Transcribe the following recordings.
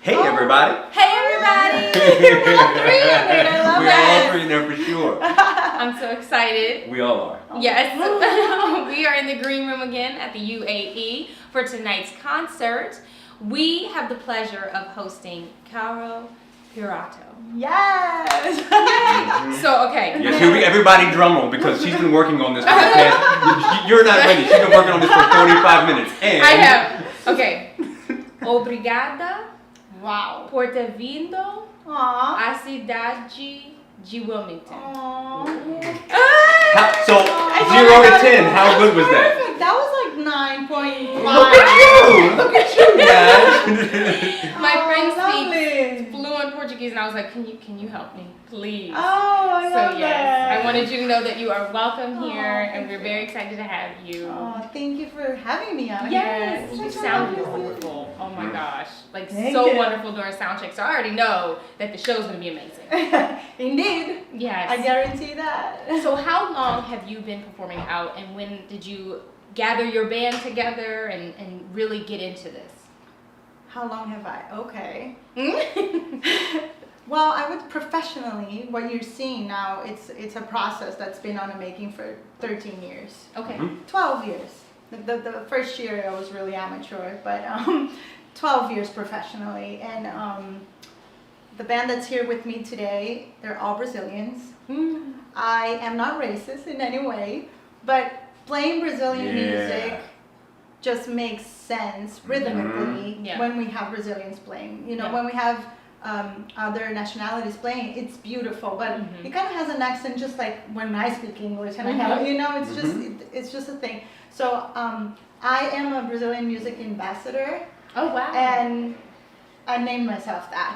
Hey everybody! Hey everybody! We're all three in it. I love We're all it. three in there for sure. I'm so excited. We all are. Yes, we are in the green room again at the UAE for tonight's concert. We have the pleasure of hosting Caro, Pierotto. Yes. So, okay. Yes, here we everybody drum roll because she's been working on this for the past. You're not ready. She's been working on this for 45 minutes. And I have. Okay. Obrigada Wow. por ter vindo Aww. à cidade de Wilmington. Aww. so 0 to 10, how good was that? Perfect. That was like 9.5. Look at you! Look at you, guys! My friend lovely. speaks fluent Portuguese, and I was like, "Can you help me, please?" Oh, I love So yes, that. I wanted you to know that you are welcome here, Oh, and we're thank very you. excited to have you. Oh, thank you for having me on Yes, here. you Such a sound lovely wonderful. Oh my gosh, like Thank so you. wonderful during sound check. So I already know that the show's gonna be amazing. Indeed. Yes. I guarantee that. So how long have you been performing out, and when did you gather your band together and really get into this? How long have I? Okay. Well, I would professionally, what you're seeing now, it's a process that's been on the making for 13 years. Okay. 12 years. The first year I was really amateur, but 12 years professionally. And the band that's here with me today, they're all Brazilians. Mm. I am not racist in any way, but playing Brazilian music just makes sense rhythmically Yeah. when we have Brazilians playing. You know, Yeah. when we have other nationalities playing, it's beautiful, but it kind of has an accent just like when I speak English, and I have, you know, it's just it's just a thing. So I am a Brazilian music ambassador, Oh wow. and I named myself that.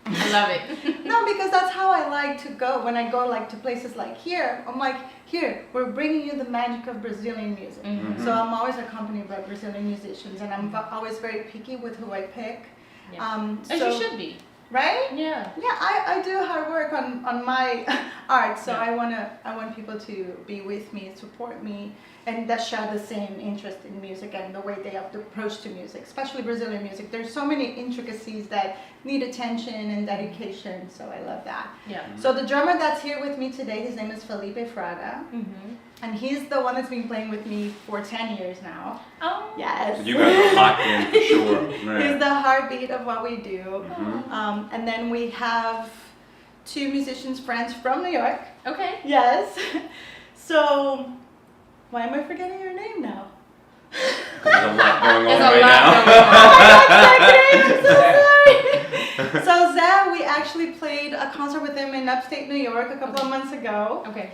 I love it. No, because that's how I like to go. When I go like to places like here, I'm like, here, we're bringing you the magic of Brazilian music. So I'm always accompanied by Brazilian musicians, and I'm always very picky with who I pick. Yeah. As So, you should be. right? Yeah. Yeah, I do hard work on my art, so Yeah. I want people to be with me, support me, and that share the same interest in music and the way they have to approach to music, especially Brazilian music. There's so many intricacies that need attention and dedication, so I love that. Yeah. So the drummer that's here with me today, his name is Felipe Fraga, and he's the one that's been playing with me for 10 years now. Oh. Yes. You guys are locked in for sure. He's the heartbeat of what we do. Mhm. And then we have two musicians friends from New York. Okay. Yes. So, why am I forgetting your name now? There's a lot going on There's a right lot now. I'm so sorry. So Zach, we actually played a concert with him in upstate New York a couple of months ago. Okay.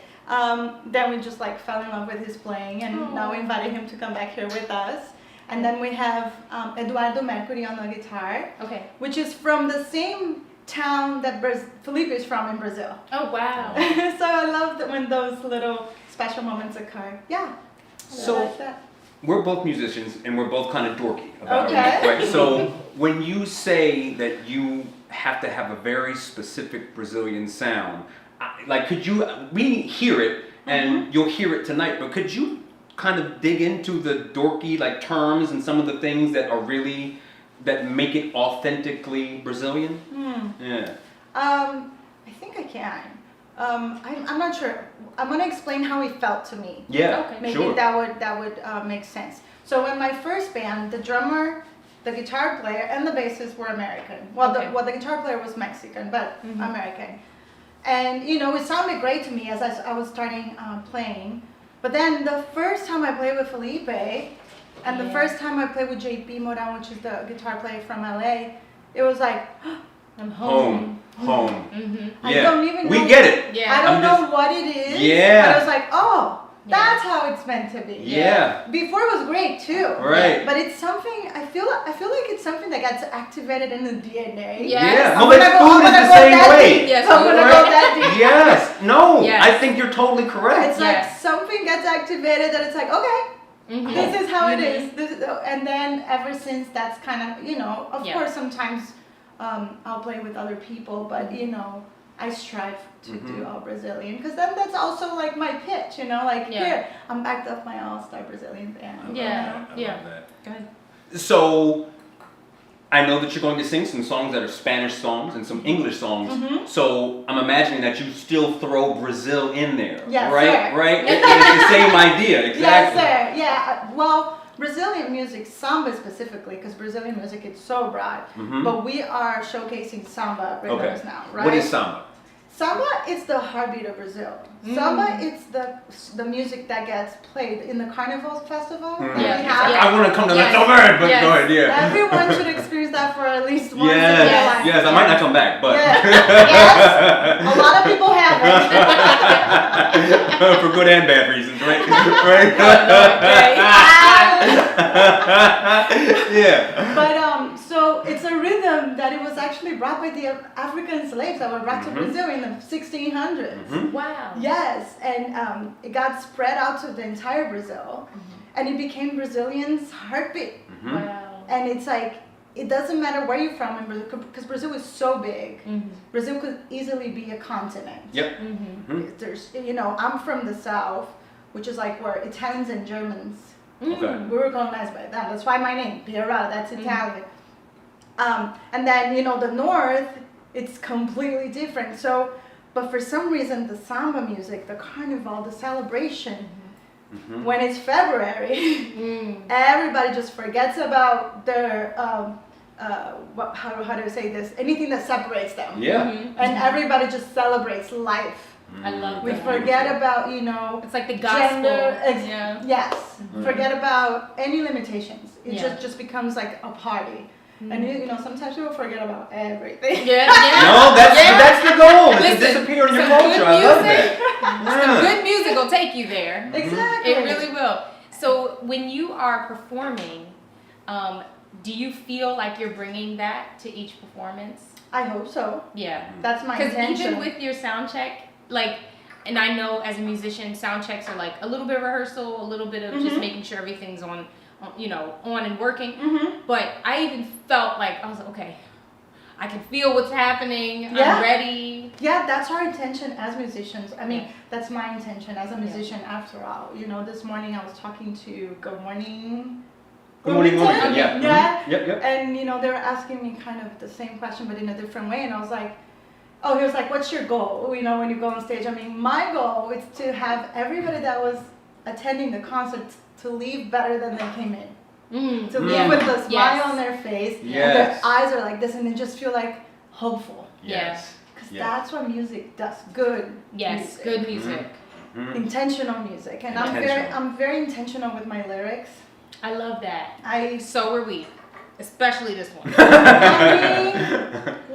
Then we just like fell in love with his playing, and now we invited him to come back here with us. And then we have Eduardo Mercury on the guitar, Okay. which is from the same town that Felipe is from in Brazil. Oh wow. So I love that when those little special moments occur. Yeah. So- I like that. We're both musicians and we're both kind of dorky about Okay. our music, right? So when you say that you have to have a very specific Brazilian sound, like could you, we hear it and you'll hear it tonight, but could you kind of dig into the dorky like terms and some of the things that are really, that make it authentically Brazilian? Yeah. I think I can. I'm not sure. I'm gonna explain how it felt to me. Yeah, Okay. Maybe sure. that would make sense. So in my first band, the drummer, the guitar player, and the bassist were American. Well, Okay. the guitar player was Mexican, but American. And you know, it sounded great to me as I was starting playing. But then the first time I played with Felipe, and the first time I played with JP Moran, which is the guitar player from LA, it was like, I'm home. Home. I Yeah. don't even know. We get it. Yeah. I don't I'm just- know what it is. Yeah. But I was like, oh, Yeah. that's how it's meant to be. Yeah. Before it was great too. Right. But it's something I feel like it's something that gets activated in the DNA. Yeah. Yeah. Yes. Well, I'm that gonna food go is the that same way. deep. Yes, I'm gonna right. go that deep. Yes. No. Yes. I think you're totally correct. It's like Yes. something gets activated that it's like, okay, this is how it is. This is, and then ever since that's kind of, you know, of Yeah. course sometimes I'll play with other people, but you know, I strive to do all Brazilian because then that's also like my pitch, you know, like Yeah. here I'm backed up my all-star Brazilian band. Yeah. I Yeah. love that. Go ahead. So, I know that you're going to sing some songs that are Spanish songs and some English songs. So I'm imagining that you still throw Brazil in there. Yes, right? sir. Right? It's the same idea. Exactly. Yes, sir. Yeah. Well, Brazilian music, samba specifically, because Brazilian music is so broad. But we are showcasing samba rhythms now, right? What is samba? Samba is the heartbeat of Brazil. Samba is the music that gets played in the Carnival Festival. That we have. I want to come to that so bad, but go ahead, yeah. Everyone should experience that for at least once in their life. Yes, I might not come back, but Yes, a lot of people have it. for good and bad reasons, right? Yeah. But so it's a rhythm that it was actually brought by the African slaves that were brought to Brazil in the 1600s. Wow. Yes, and it got spread out to the entire Brazil, and it became Brazilians' heartbeat. Wow. And it's like, it doesn't matter where you're from in Brazil, because Brazil is so big. Brazil could easily be a continent. Yep. There's, I'm from the south, which is like where Italians and Germans, Okay. we were colonized by them. That's why my name, Pierotto, that's Italian. And then, the north, it's completely different. So, but for some reason, the samba music, the carnival, the celebration, when it's February, everybody just forgets about their, how do I say this? Anything that separates them. Yeah. And everybody just celebrates life. I love We that. forget about, It's like the gospel. gender. Yes. Forget about any limitations. It just becomes like a party. And sometimes people forget about everything. No, that's the goal. It's to disappear in your culture. I love that. Some good music will take you there. Exactly. It really will. So when you are performing, do you feel like you're bringing that to each performance? I hope so. Yeah. That's my Because intention. even with your sound check, and I know as a musician, sound checks are like a little bit of rehearsal, a little bit of just making sure everything's on and working. But I even felt like, I was like, okay, I can feel what's happening. I'm ready. Yeah, that's our intention as musicians. I mean, that's my intention as a musician after all. This morning I was talking to Good Morning. Good Morning, Wilmington. yeah. Yeah. Yep. And, they were asking me kind of the same question, but in a different way. And I was like, he was like, what's your goal? When you go on stage. I mean, my goal is to have everybody that was attending the concert to leave better than they came in. To leave with a smile on their face. And their eyes are like this, and they just feel like hopeful. Yes. Because that's what music does. Good. Yes, music. good music. Intentional music. And I'm very intentional with my lyrics. I love that. I So are we. Especially this one.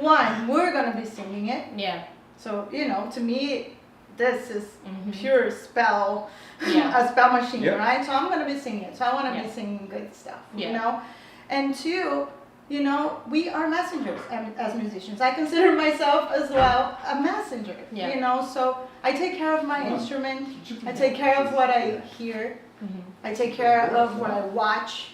One, we're gonna be singing it. Yeah. So, to me, this is pure spell, Yeah. a spell machine, Yep. right? So I'm gonna be singing it. So I wanna Yeah. be singing good stuff, Yeah. And two, we are messengers as musicians. I consider myself as well a messenger, So I take care of my instrument. I take care of what I hear. I take care of what I watch.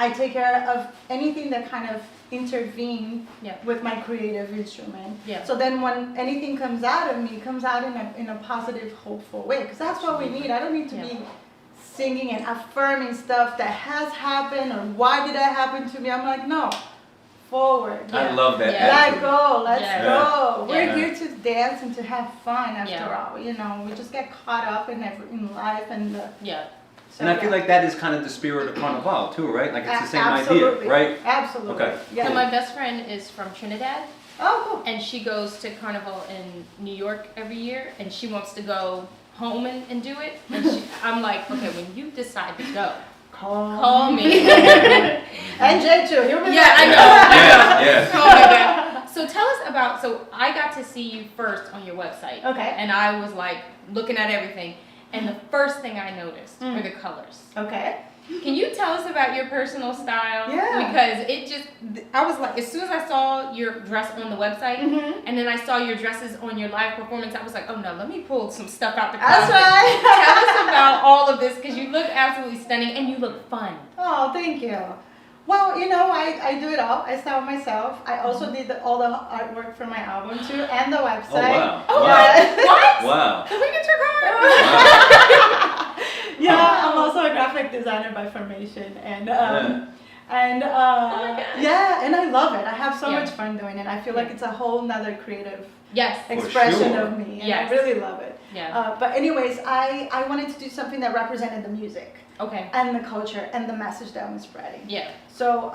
I take care of anything that kind of intervene with my creative instrument. Yeah. So then when anything comes out of me, it comes out in a positive, hopeful way. Because that's what we need. I don't need to be singing and affirming stuff that has happened or why did that happen to me. I'm like, no, forward. I love that. Let go. Let's go. Yeah. We're here to dance and to have fun after all. We just get caught up in life and And I feel like that is kind of the spirit of Carnival too, right? Like it's the same Absolutely. idea, right? Absolutely. Okay. Yeah. So my best friend is from Trinidad, Oh, cool. and she goes to Carnival in New York every year, and she wants to go home and do it. And I'm like, okay, when you decide to go, call me. And Jay too. He'll be Yeah, back. I know. Yes. Oh my God. So tell us about, I got to see you first on your website. Okay. And I was like looking at everything. And the first thing I noticed were the colors. Okay. Can you tell us about your personal style? Yeah. Because I was like, as soon as I saw your dress on the website, and then I saw your dresses on your live performance, I was like, oh no, let me pull some stuff out the closet. That's right. Tell us about all of this, because you look absolutely stunning and you look fun. Oh, thank you. Well, I do it all. I style myself. I also did all the artwork for my album too, and the website. wow. Oh, Yeah. what? Wow. Can we get your card? Yeah, I'm also a graphic designer by formation, and And God. yeah, and I love it. I have so Yeah. much fun doing it. I feel like Yeah. it's a whole nother creative Yes. expression sure. of me, and Yes. I really love it. Yeah. But anyways, I wanted to do something that represented the music Okay. and the culture and the message that I'm spreading. Yeah. So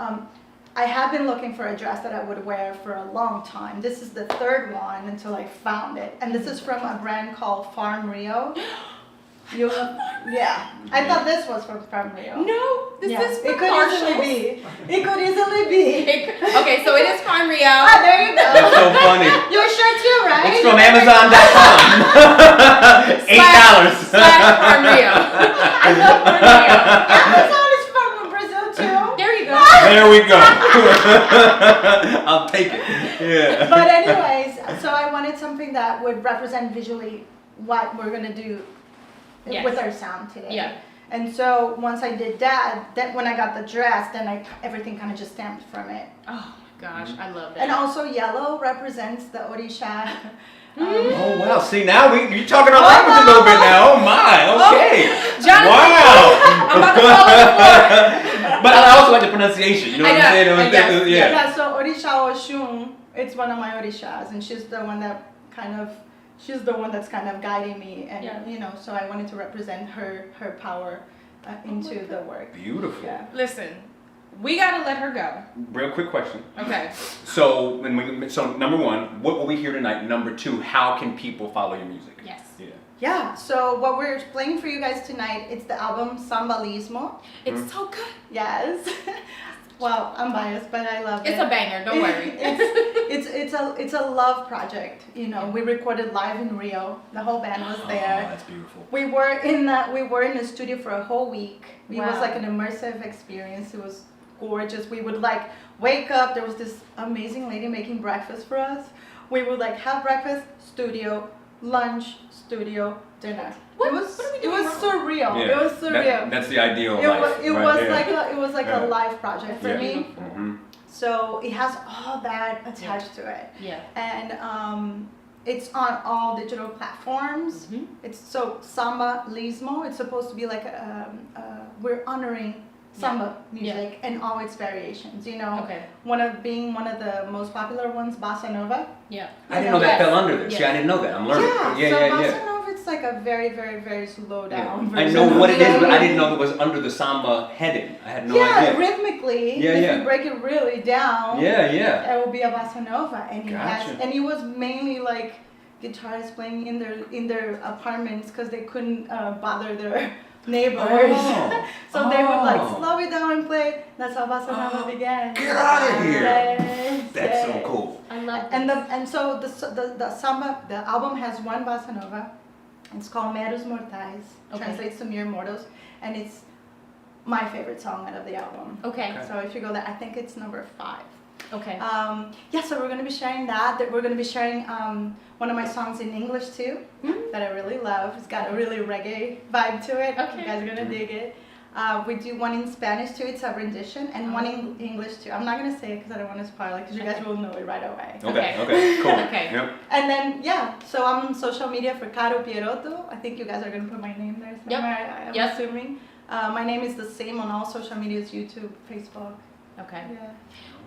I have been looking for a dress that I would wear for a long time. This is the third one until I found it, and this is from a brand called Farm Rio. Yeah, I thought this was from Farm Rio. No, this Yeah, is from it could easily Marshalls. be. It could easily be. Okay, so it is Farm Rio. Ah, there you go. That's so funny. Your shirt too, right? It's from Amazon.com. $8. Farm Rio. I love Farm Rio. Amazon is from Brazil too. There you go. There we go. I'll take it. Yeah. But anyways, so I wanted something that would represent visually what we're gonna do Yes. with our sound today. Yeah. And so once I did that, then when I got the dress, then everything kind of just stemmed from it. Oh my gosh, I love that. And also yellow represents the Orisha. Oh wow! See now you're talking our language a little bit now. Oh my! Okay. Jonathan, Wow. I'm about to fall on the floor. But I also like the pronunciation. You know what I'm saying? I know. Yeah. Yeah, so Orisha Oshun, it's one of my Orishas, and she's the one that's kind of guiding me, and Yeah. you know, so I wanted to represent her power into the work. Beautiful. Yeah. Listen, we gotta let her go. Real quick question. Okay. So number one, what will we hear tonight? Number two, how can people follow your music? Yes. Yeah. Yeah, so what we're playing for you guys tonight, it's the album Sambalismo. It's so good. Yes. Well, I'm biased, but I love it. It's a banger. Don't worry. It's a love project. You know, we recorded live in Rio. The whole band was Oh, there. that's beautiful. We were in the studio for a whole week. It was Wow. like an immersive experience. It was gorgeous. We would like wake up. There was this amazing lady making breakfast for us. We would like have breakfast, studio, lunch, studio, dinner. What it are was we it doing was wrong? surreal. Yeah. It was surreal. That's the ideal It life. was, it right was there. like Yeah. a life project for Yeah. me. Mhm. So it has all that attached to it, Yeah. and it's on all digital platforms. Mhm. It's so Samba Lismo. It's supposed to be like we're honoring samba music and all its variations. You know, Okay. one of the most popular ones, bossa nova. Yeah. I didn't know that Yes. fell under this. Yes. Yeah, I didn't know that. I'm learning. So bossa nova, it's like a very, very, very slow Yeah. down I version. know what it is, but I of- didn't know it was under the samba heading. I had no yeah, idea. rhythmically, Yeah, if yeah. you break it really down, Yeah. it will be a bossa nova, and Gotcha. it was mainly like guitarists playing in their apartments because they couldn't bother their neighbors. Oh. So they would like Oh. slow it down and play. That's how bossa nova began. Get outta here. Yes, That's so yes. cool. I love And so the samba, the album has one bossa nova. It's called Meros Mortais. Okay. Translates to mere mortals, and it's my favorite song out of the album. Okay. Okay. So if you go there, I think it's number 5. Okay. Yeah, so we're gonna be sharing that. We're gonna be sharing one of my songs in English too, that I really love. It's got a really reggae vibe to it. Okay. You guys are gonna dig it. We do one in Spanish too. It's a rendition, and one in English too. I'm not gonna say it because I don't want to spoil it, because you guys will know it right away. Okay, cool. Okay. Yep. And then yeah, so I'm on social media for Caro Pierotto. I think you guys are gonna put my name there somewhere. I'm Yep. assuming. My name is the same on all social medias: YouTube, Facebook. Okay. Yeah.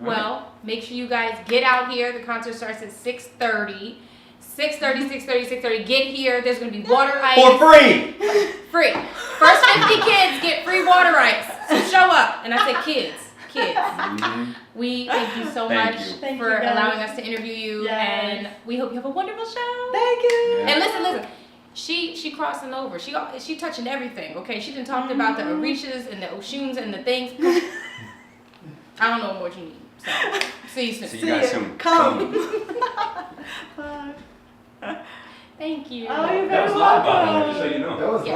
Well, make sure you guys get out here. The concert starts at 6:30. 6:30. Get here. There's gonna be water ice. For free. Free. First 50 kids get free water ice. So show up. And I said kids. Mhm. We thank you so Thank much you. Thank for you, guys. allowing us to interview you. Yes. And we hope you have a wonderful show. Thank you. Yeah. And listen. She crossing over. She touching everything. Okay. She done talked about the Orishas and the Oshuns and the things. I don't know what you need. So see you soon. See you guys soon. Come. Thank you. Oh, you're That very was live, by the way, welcome. just so you know. That was Yeah.